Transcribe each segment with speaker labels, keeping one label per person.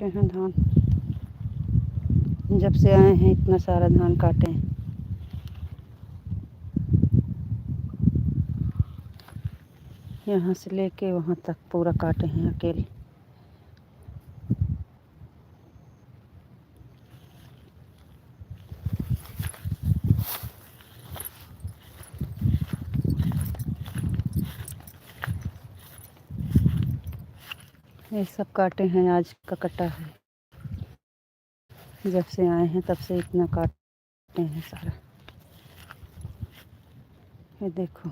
Speaker 1: काटे हैं धान। जब से आए हैं इतना सारा धान काटे हैं। यहाँ से लेके वहाँ तक पूरा काटे हैं अकेले। ये सब काटे हैं, आज का कटा है। जब से आए हैं तब से इतना काटे हैं सारा। ये देखो,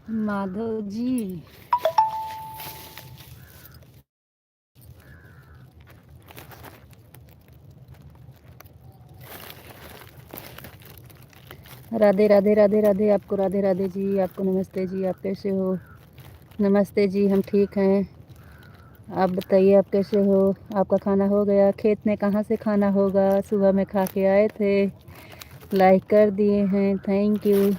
Speaker 1: माधव जी, राधे राधे राधे राधे। आपको राधे राधे जी, आपको नमस्ते जी। आप कैसे हो? नमस्ते जी, हम ठीक हैं। आप बताइए, आप कैसे हो? आपका खाना हो गया? खेत में कहाँ से खाना होगा? सुबह में खा के आए थे, लाइक कर दिए हैं, थैंक यू।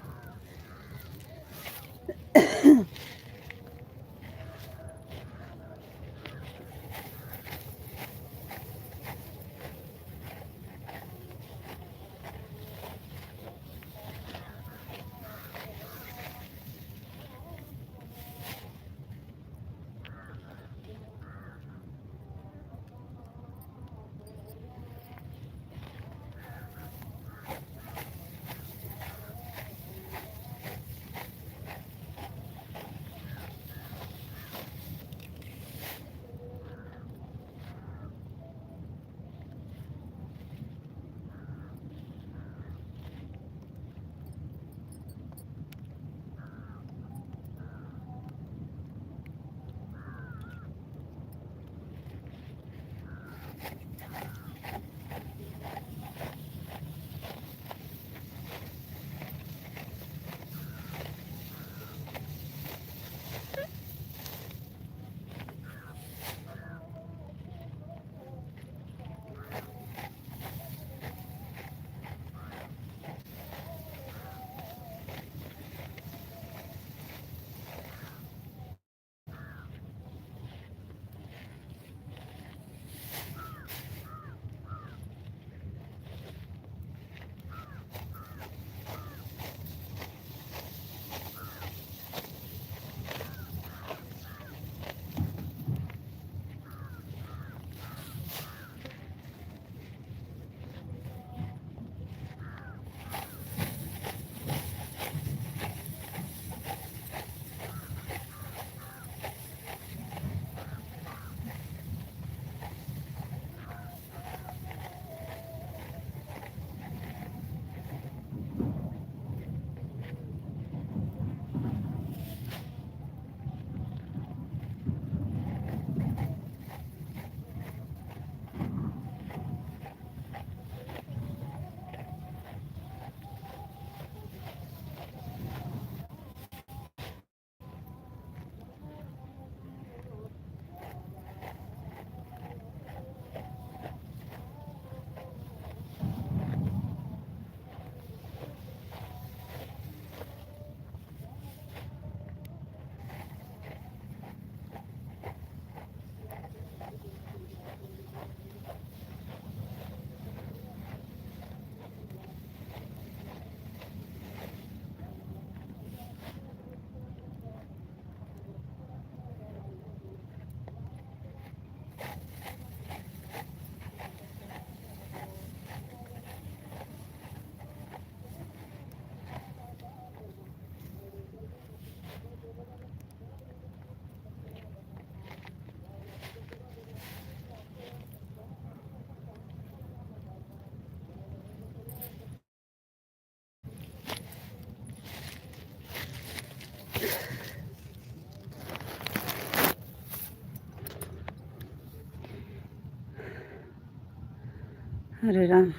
Speaker 1: हरे राम।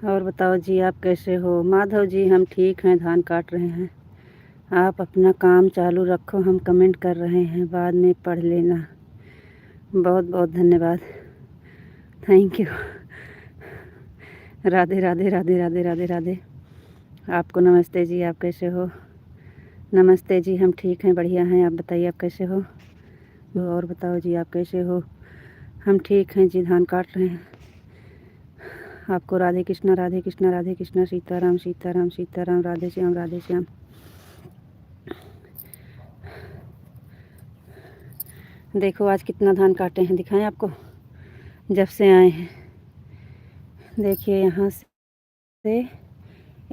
Speaker 1: और बताओ जी, आप कैसे हो? माधव जी, हम ठीक हैं, धान काट रहे हैं। आप अपना काम चालू रखो, हम कमेंट कर रहे हैं, बाद में पढ़ लेना। बहुत बहुत धन्यवाद, थैंक यू। राधे राधे राधे राधे राधे राधे। आपको नमस्ते जी, आप कैसे हो? नमस्ते जी, हम ठीक हैं, बढ़िया हैं। आप बताइए, आप कैसे हो? और बताओ जी, आप कैसे हो? हम ठीक हैं जी, धान काट रहे हैं। आपको राधे कृष्णा राधे कृष्णा राधे कृष्णा, सीताराम सीताराम सीताराम, राधे श्याम राधे श्याम। देखो आज कितना धान काटे हैं, दिखाएं आपको। जब से आए हैं देखिए, यहाँ से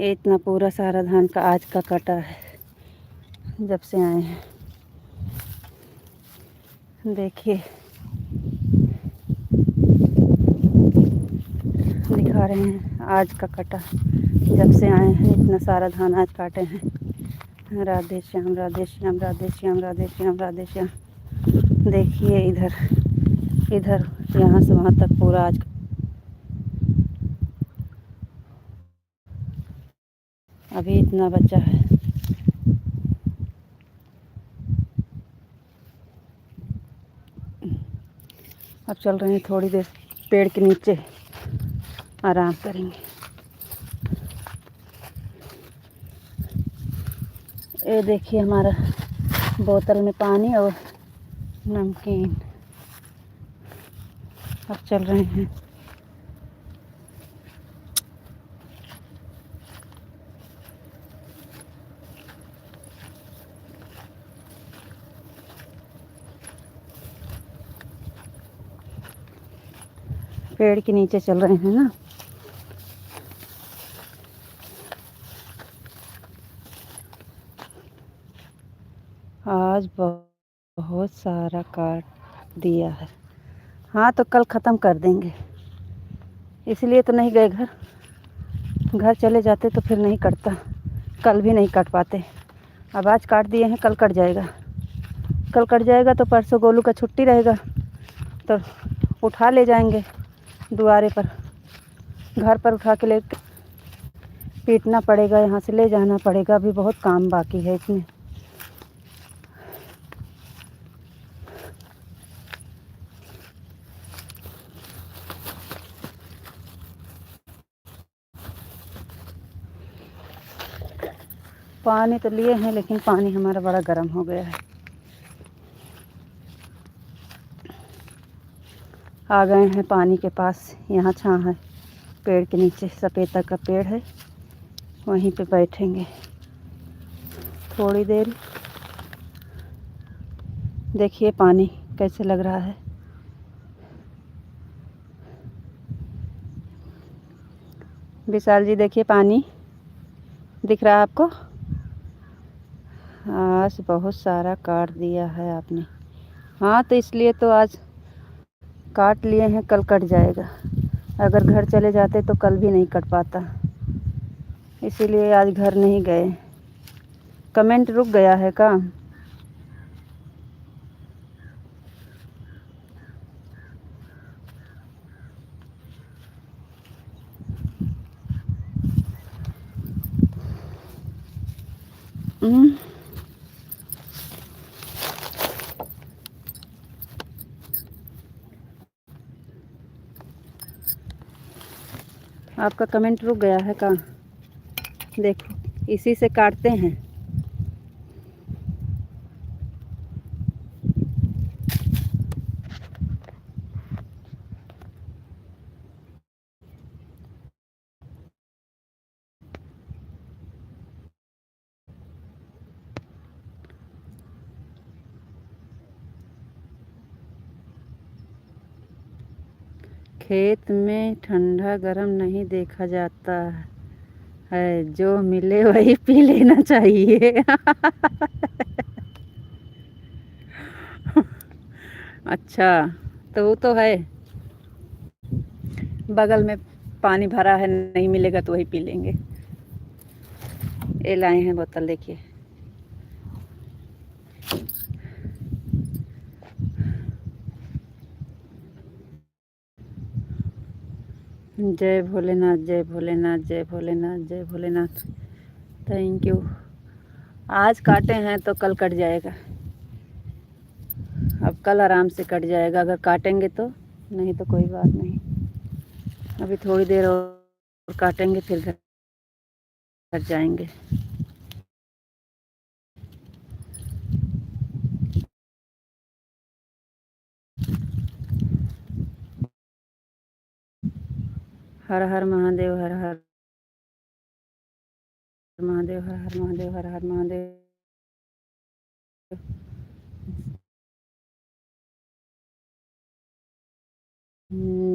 Speaker 1: इतना पूरा सारा धान का आज का काटा है, जब से आए हैं। देखिए दिखा रहे हैं आज का कटा, जब से आए हैं इतना सारा धान आज काटे हैं। राधे श्याम राधे श्याम राधे श्याम राधे श्याम राधे श्याम। देखिए इधर इधर यहाँ से वहाँ तक पूरा आज अभी इतना बचा है। अब चल रहे हैं थोड़ी देर पेड़ के नीचे, आराम करेंगे। ये देखिए हमारा बोतल में पानी और नमकीन। अब चल रहे हैं। पेड़ के नीचे चल रहे हैं ना। आज बहुत सारा काट दिया है। हाँ तो कल ख़त्म कर देंगे, इसलिए तो नहीं गए घर। घर चले जाते तो फिर नहीं कटता, कल भी नहीं काट पाते। अब आज काट दिए हैं, कल कट जाएगा। कल कट जाएगा तो परसों गोलू का छुट्टी रहेगा, तो उठा ले जाएंगे दुआरे पर। घर पर उठा के ले पीटना पड़ेगा, यहाँ से ले जाना पड़ेगा। अभी बहुत काम बाकी है इसमें। पानी तो लिए हैं, लेकिन पानी हमारा बड़ा गर्म हो गया है। आ गए हैं पानी के पास। यहाँ छाँव है पेड़ के नीचे, सपेता का पेड़ है, वहीं पे बैठेंगे थोड़ी देर। देखिए पानी कैसे लग रहा है। विशाल जी देखिए, पानी दिख रहा है आपको? आज बहुत सारा काट दिया है आपने। हाँ तो इसलिए तो आज काट लिए हैं, कल कट जाएगा। अगर घर चले जाते तो कल भी नहीं कट पाता, इसीलिए आज घर नहीं गए। कमेंट रुक गया है का? आपका कमेंट रुक गया है का? देखो इसी से काटते हैं। खेत में ठंडा गरम नहीं देखा जाता है, जो मिले वही पी लेना चाहिए। अच्छा, तो वो तो है, बगल में पानी भरा है, नहीं मिलेगा तो वही पी लेंगे। ये लाए हैं बोतल, देखिए जय भोलेनाथ, जय भोलेनाथ, जय भोलेनाथ, जय भोलेनाथ। Thank you. आज काटे हैं तो कल कट जाएगा। अब कल आराम से कट जाएगा अगर काटेंगे तो, नहीं तो कोई बात नहीं। अभी थोड़ी देर और काटेंगे फिर घर जाएंगे। हर हर महादेव, हर हर महादेव, हर हर महादेव, हर हर महादेव।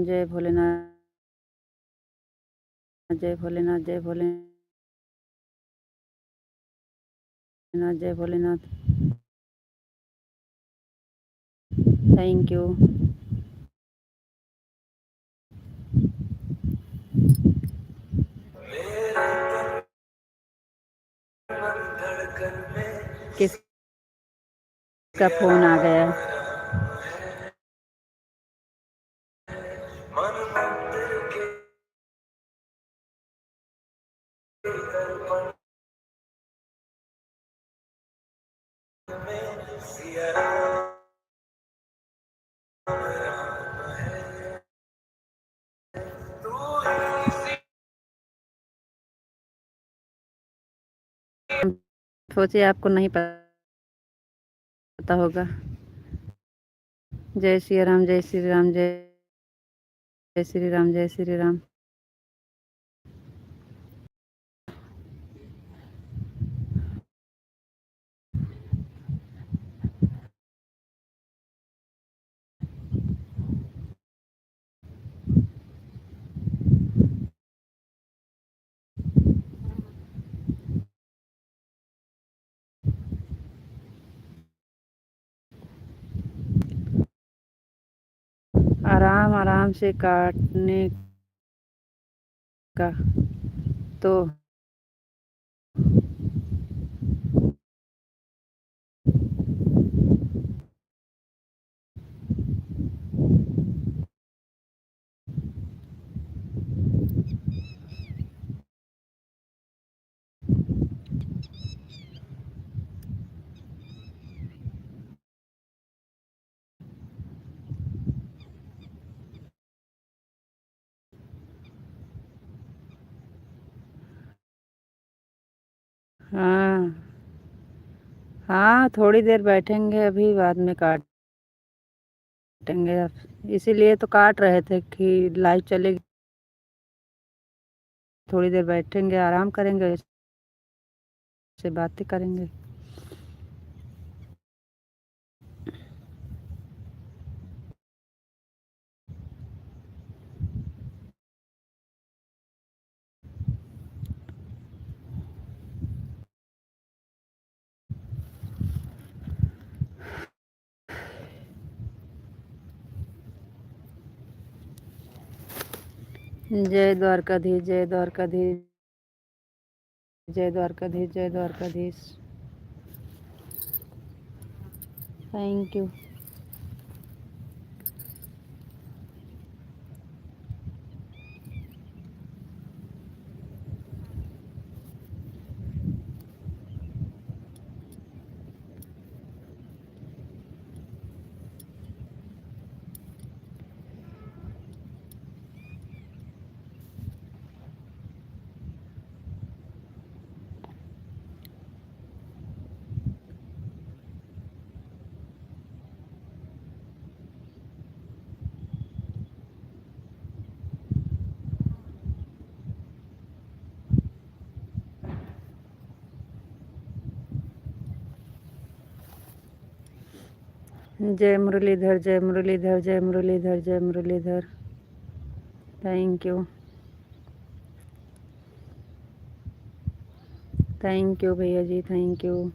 Speaker 1: जय भोलेनाथ, जय भोलेनाथ, जय भोलेनाथ, जय भोलेनाथ। Thank you. किसका फोन आ गया? सोचे आपको नहीं पता होगा। जय श्री राम, जय श्री राम, जय श्री राम, जय श्री राम। आराम आराम से काटने का तो हाँ हाँ, थोड़ी देर बैठेंगे, अभी बाद में काटेंगे। इसीलिए तो काट रहे थे कि लाइव चलेगी, थोड़ी देर बैठेंगे, आराम करेंगे, से बातें करेंगे। जय द्वारकाधीश, जय द्वारकाधीश, जय द्वारकाधीश, जय द्वारकाधीश। Thank you. जय मुरलीधर, जय मुरलीधर, जय मुरलीधर, जय Muralidhar. Thank you, thank you भैया जी, थैंक यू।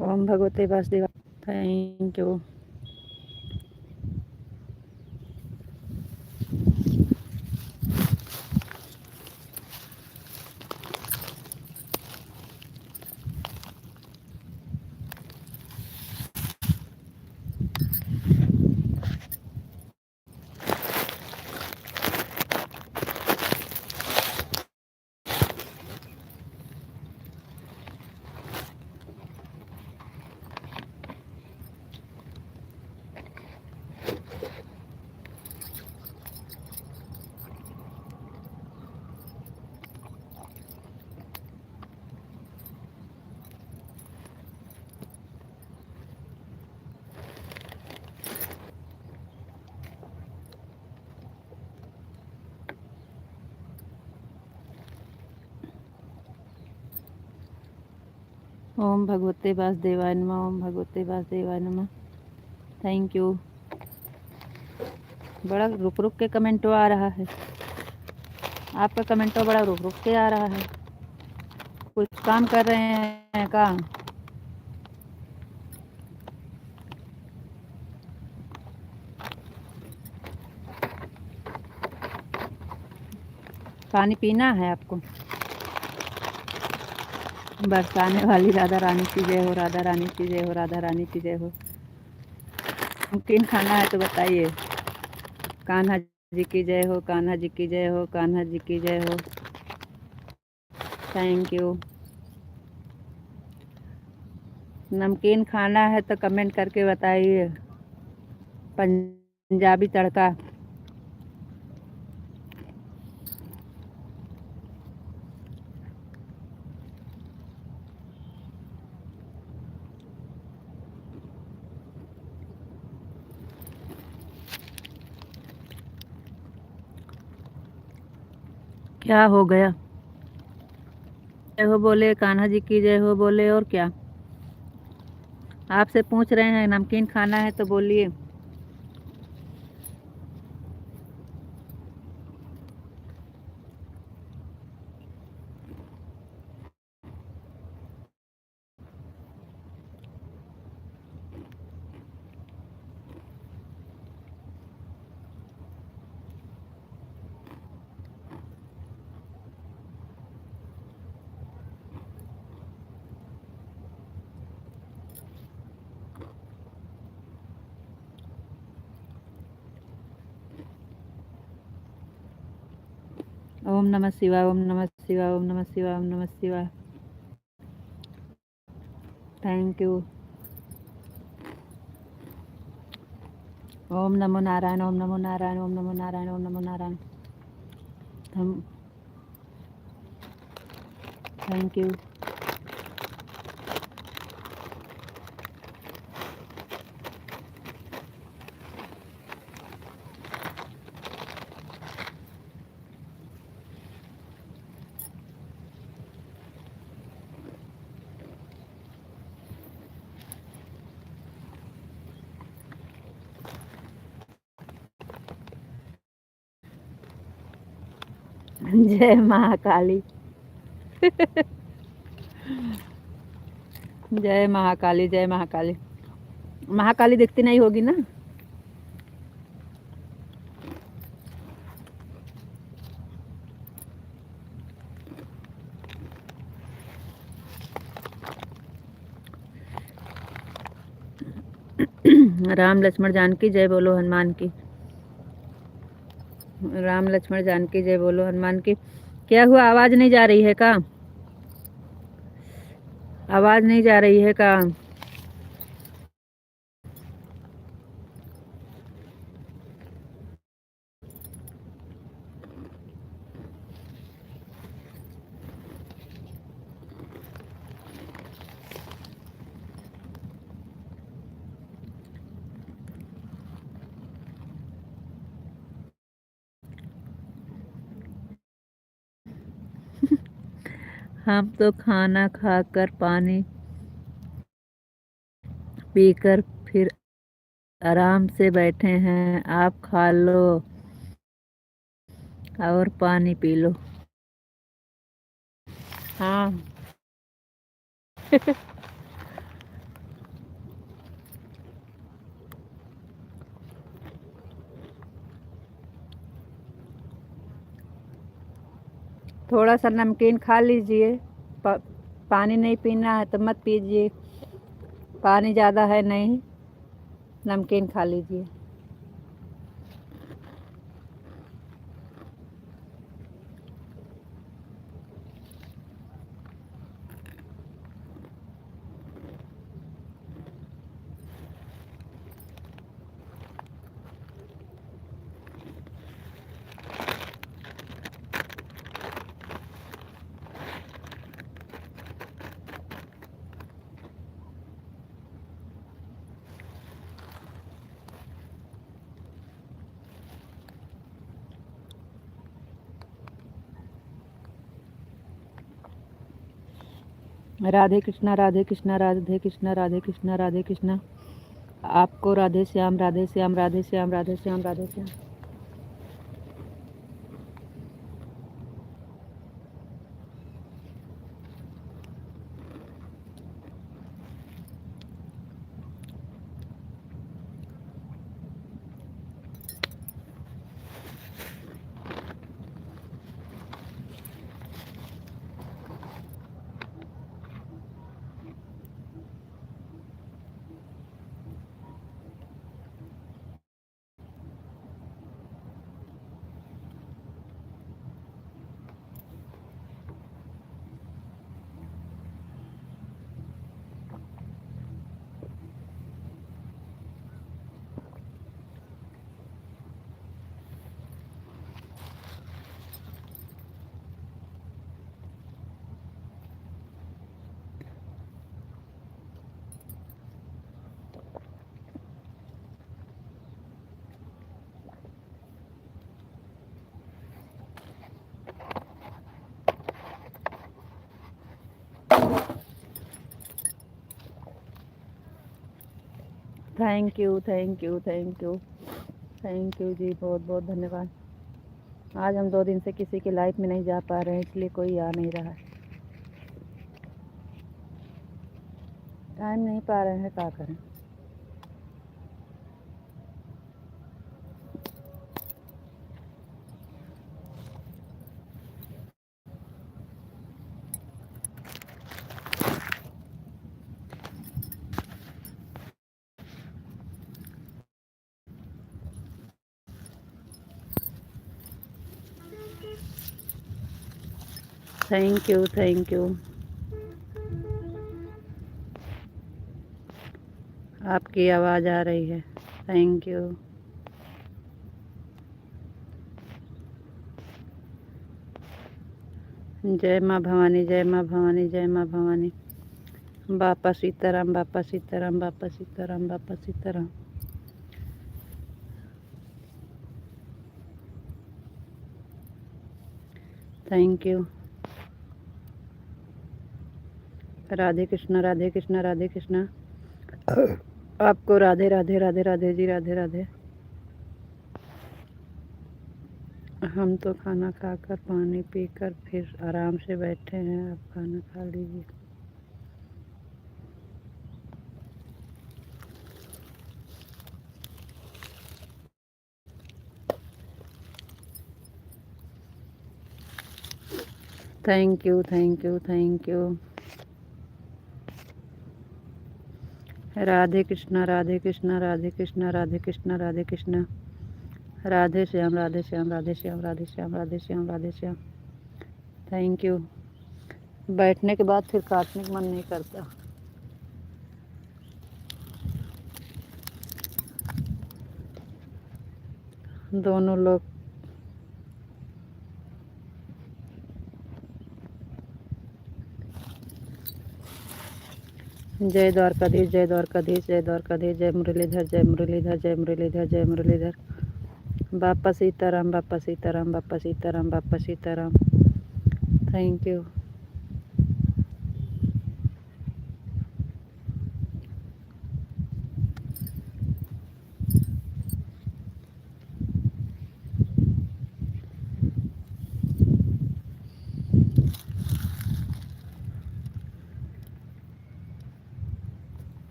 Speaker 1: ओम भगवते वासुदेव। Thank you. ओम भगवते वासुदेवाय नमः। ओम भगवते वासुदेवाय नमः। Thank you. बड़ा रुक रुक के कमेंट आ रहा है। आपका कमेंट तो बड़ा रुक रुक के आ रहा है। कुछ काम कर रहे हैं का? पानी पीना है आपको? बरसाने वाली राधा रानी की जय हो, राधा रानी की जय हो, राधा रानी की जय हो। नमकीन खाना है तो बताइए। कान्हा जी की जय हो, कान्हा जी की जय हो, कान्हा जी की जय हो। Thank you. नमकीन खाना है तो कमेंट करके बताइए। पंजाबी तड़का। क्या हो गया? जय हो बोले, कान्हा जी की जय हो बोले, और क्या? आपसे पूछ रहे हैं नमकीन खाना है तो बोलिए। ओम नमः शिवाय, ओम नमः शिवाय, ओम नमः शिवाय, ओम नमः शिवाय। Thank you. ओम नमो नारायण, ओम नमो नारायण, ओम नमो नारायण, ओम नमो नारायण। हम थैंक यू। जय महाकाली। जय महाकाली, जय महाकाली। महाकाली दिखती नहीं होगी ना? राम लक्ष्मण जानकी जय बोलो हनुमान की। राम लक्ष्मण जानकी जय बोलो हनुमान की। क्या हुआ, आवाज नहीं जा रही है का? आवाज नहीं जा रही है का? हम तो खाना खाकर पानी पीकर फिर आराम से बैठे हैं। आप खा लो और पानी पी लो। हाँ। थोड़ा सा नमकीन खा लीजिए। पानी नहीं पीना है तो मत पीजिए, पानी ज़्यादा है नहीं, नमकीन खा लीजिए। राधे कृष्णा राधे कृष्णा राधे कृष्णा राधे कृष्णा राधे कृष्णा। आपको Radhe Shyam Radhe Shyam Radhe Shyam Radhe Shyam Radhe Shyam. Thank you thank you thank you thank you जी, बहुत बहुत धन्यवाद। आज हम 2 दिन से किसी की लाइफ में नहीं जा पा रहे हैं, इसलिए कोई आ नहीं रहा है। टाइम नहीं पा रहे हैं, क्या करें। Thank you thank you. आपकी आवाज़ आ रही है, थैंक यू। जय माँ भवानी जय माँ भवानी जय माँ भवानी। बापा सीताराम बापा सीताराम बापा सीताराम बापा सीताराम। Thank you. राधे कृष्णा राधे कृष्णा राधे कृष्णा। आपको राधे राधे राधे राधे जी राधे राधे। हम तो खाना खाकर पानी पीकर फिर आराम से बैठे हैं, आप खाना खा लीजिए। Thank you thank you thank you. Radhe Krishna Radhe Krishna Radhe Krishna Radhe Krishna Radhe Krishna. Radhe Shyam Radhe Shyam Radhe Shyam Radhe Shyam Radhe Shyam Radhe Shyam. Thank you. बैठने के बाद फिर काटने का मन नहीं करता। दोनों लोग जय द्वारकाधीश जय द्वारकाधीश जय द्वारकाधीश। जय मुरलीधर जय मुरलीधर जय मुरलीधर जय मुरलीधर। बापा सीताराम बापा सीताराम बापा सीताराम बापा सीताराम। Thank you.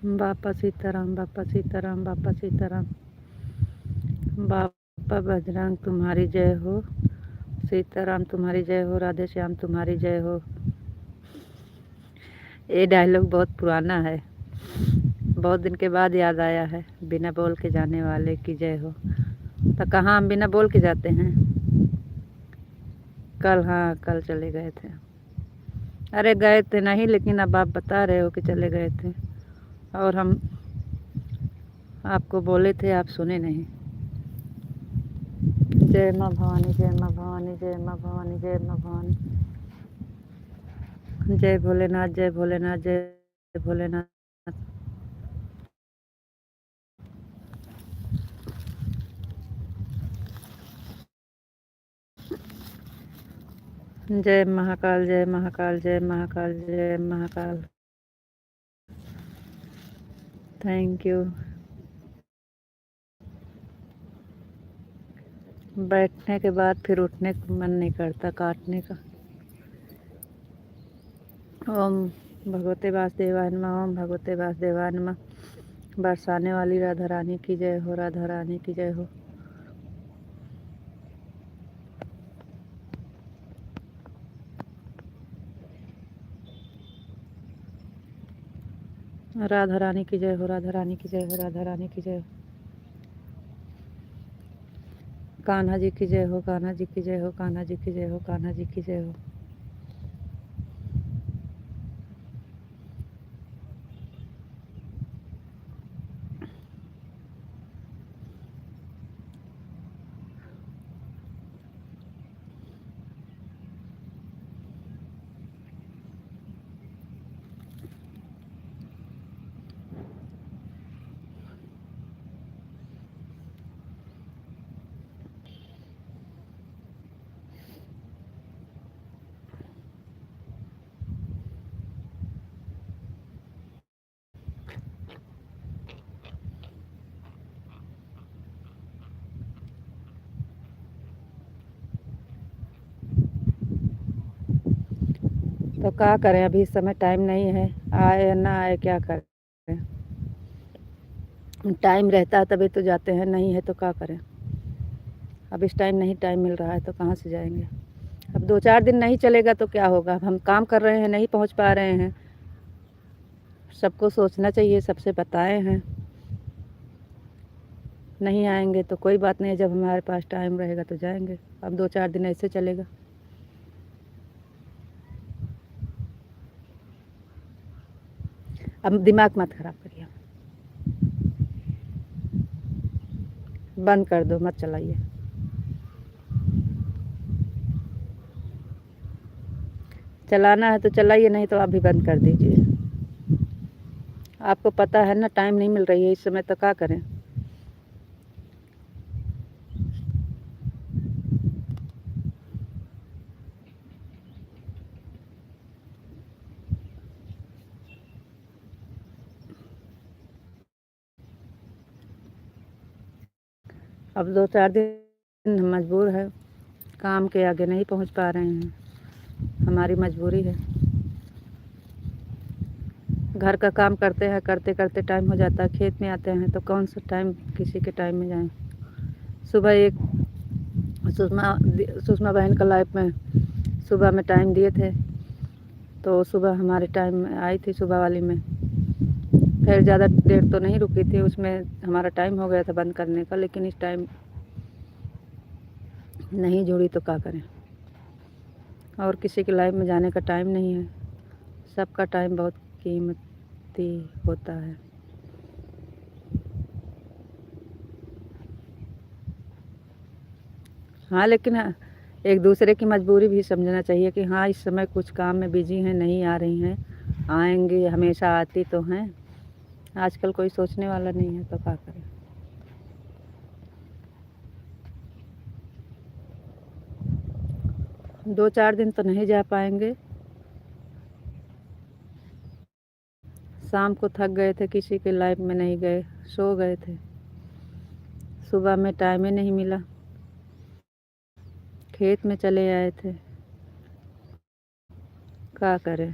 Speaker 1: बापा सीताराम, बापा सीताराम, बापा सीताराम। बापा बजरंग तुम्हारी जय हो, सीताराम तुम्हारी जय हो, राधे श्याम तुम्हारी जय हो। ये डायलॉग बहुत पुराना है, बहुत दिन के बाद याद आया है। बिना बोल के जाने वाले की जय हो। तो कहाँ हम बिना बोल के जाते हैं? कल, हाँ कल चले गए थे। अरे गए थे नहीं, लेकिन अब आप बता रहे हो कि चले गए थे, और हम आपको बोले थे, आप सुने नहीं। जय माँ भवानी, जय माँ भवानी, जय माँ भवानी, जय माँ भवानी। जय भोलेनाथ, जय भोलेनाथ, जय भोलेनाथ। जय महाकाल, जय महाकाल, जय महाकाल, जय महाकाल। Thank you. बैठने के बाद फिर उठने का मन नहीं करता, काटने का। ओम भगवते वासुदेवाय नमः, ओम भगवते वासुदेवाय नमः। बरसाने वाली राधा रानी की जय हो, राधा रानी की जय हो। राधा रानी की जय हो, राधा रानी की जय हो, राधा रानी की जय हो। कान्हा जी की जय हो, कान्हा जी की जय हो, कान्हा जी की जय हो, कान्हा जी की जय हो। तो क्या करें, अभी इस समय टाइम नहीं है, आए या ना आए क्या करें। टाइम रहता है तभी तो जाते हैं, नहीं है तो क्या करें। अब इस टाइम नहीं टाइम मिल रहा है तो कहाँ से जाएंगे। अब 2-4 दिन नहीं चलेगा तो क्या होगा। अब हम काम कर रहे हैं, नहीं पहुँच पा रहे हैं। सबको सोचना चाहिए, सबसे बताए हैं। नहीं आएंगे तो कोई बात नहीं, जब हमारे पास टाइम रहेगा तो जाएंगे। अब 2-4 दिन ऐसे चलेगा। अब दिमाग मत खराब करिए, बंद कर दो, मत चलाइए। चलाना है तो चलाइए, नहीं तो आप भी बंद कर दीजिए। आपको पता है ना टाइम नहीं मिल रही है इस समय, तो क्या करें। अब 2-4 दिन हम मजबूर है, काम के आगे नहीं पहुंच पा रहे हैं, हमारी मजबूरी है। घर का काम करते हैं, करते करते टाइम हो जाता है। खेत में आते हैं तो कौन सा टाइम किसी के टाइम में जाएं। सुबह एक सुषमा बहन का लाइफ में सुबह में टाइम दिए थे, तो सुबह हमारे टाइम में आई थी, सुबह वाली में। फिर ज़्यादा देर तो नहीं रुकी थी, उसमें हमारा टाइम हो गया था बंद करने का। लेकिन इस टाइम नहीं जुड़ी तो क्या करें। और किसी की लाइफ में जाने का टाइम नहीं है। सबका टाइम बहुत कीमती होता है। हाँ, लेकिन एक दूसरे की मजबूरी भी समझना चाहिए कि हाँ इस समय कुछ काम में बिजी हैं, नहीं आ रही हैं, आएंगी, हमेशा आती तो हैं। आजकल कोई सोचने वाला नहीं है तो क्या करें। 2-4 दिन तो नहीं जा पाएंगे। शाम को थक गए थे, किसी के लाइफ में नहीं गए, सो गए थे। सुबह में टाइम ही नहीं मिला, खेत में चले आए थे। क्या करें।